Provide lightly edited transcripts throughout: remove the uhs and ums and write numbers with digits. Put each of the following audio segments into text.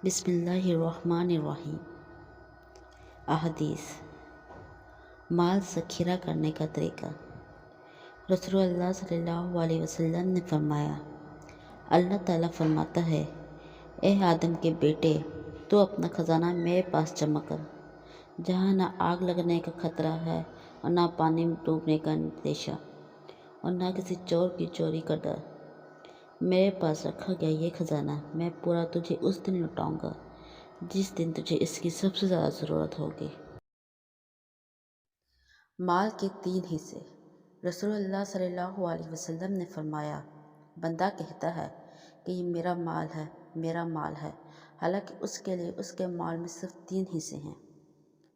بسم اللہ الرحمن الرحیم۔ احادیث۔ مال ذخیرہ کرنے کا طریقہ۔ رسول اللہ صلی اللہ علیہ وسلم نے فرمایا، اللہ تعالیٰ فرماتا ہے، اے آدم کے بیٹے، تو اپنا خزانہ میرے پاس جمع کر، جہاں نہ آگ لگنے کا خطرہ ہے اور نہ پانی میں ڈوبنے کا اندیشہ اور نہ کسی چور کی چوری کا ڈر۔ میرے پاس رکھا گیا یہ خزانہ میں پورا تجھے اس دن لوٹاؤں گا جس دن تجھے اس کی سب سے زیادہ ضرورت ہوگی۔ مال کے 3 حصے۔ رسول اللہ صلی اللہ علیہ وسلم نے فرمایا، بندہ کہتا ہے کہ یہ میرا مال ہے، میرا مال ہے، حالانکہ اس کے لیے اس کے مال میں صرف 3 حصے ہیں۔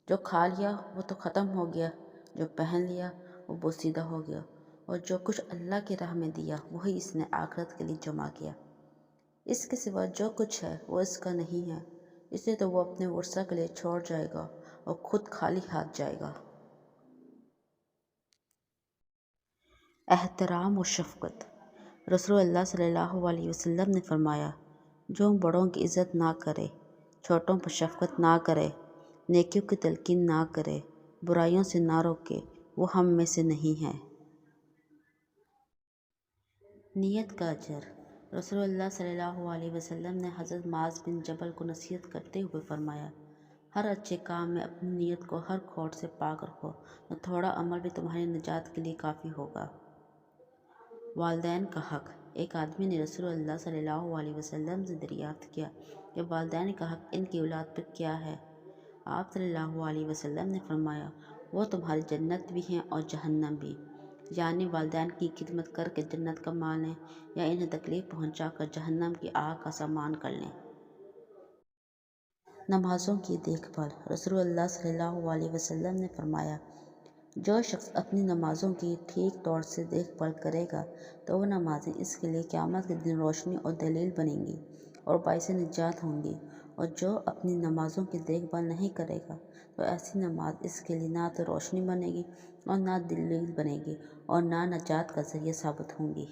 جو کھا لیا وہ تو ختم ہو گیا، جو پہن لیا وہ بوسیدہ ہو گیا، اور جو کچھ اللہ کی راہ میں دیا وہی اس نے آخرت کے لیے جمع کیا۔ اس کے سوا جو کچھ ہے وہ اس کا نہیں ہے، اسے تو وہ اپنے ورثہ کے لیے چھوڑ جائے گا اور خود خالی ہاتھ جائے گا۔ احترام و شفقت۔ رسول اللہ صلی اللہ علیہ وسلم نے فرمایا، جو بڑوں کی عزت نہ کرے، چھوٹوں پر شفقت نہ کرے، نیکیوں کی تلقین نہ کرے، برائیوں سے نہ روکے، وہ ہم میں سے نہیں ہے۔ نیت کا اجر۔ رسول اللہ صلی اللہ علیہ وسلم نے حضرت معاذ بن جبل کو نصیحت کرتے ہوئے فرمایا، ہر اچھے کام میں اپنی نیت کو ہر کھوٹ سے پاک رکھو، تو تھوڑا عمل بھی تمہاری نجات کے لیے کافی ہوگا۔ والدین کا حق۔ ایک آدمی نے رسول اللہ صلی اللہ علیہ وسلم سے دریافت کیا کہ والدین کا حق ان کی اولاد پر کیا ہے؟ آپ صلی اللہ علیہ وسلم نے فرمایا، وہ تمہاری جنت بھی ہیں اور جہنم بھی، یعنی والدین کی خدمت کر کے جنت کما لیں یا انہیں تکلیف پہنچا کر جہنم کی آگ کا سامان کر لیں۔ نمازوں کی دیکھ بھال۔ رسول اللہ صلی اللہ علیہ وسلم نے فرمایا، جو شخص اپنی نمازوں کی ٹھیک طور سے دیکھ بھال کرے گا تو وہ نمازیں اس کے لیے قیامت کے دن روشنی اور دلیل بنیں گی اور باعث نجات ہوں گی، اور جو اپنی نمازوں کی دیکھ بھال نہیں کرے گا تو ایسی نماز اس کے لیے نہ تو روشنی بنے گی اور نہ دلیل بنے گی اور نہ نجات کا ذریعہ ثابت ہوں گی۔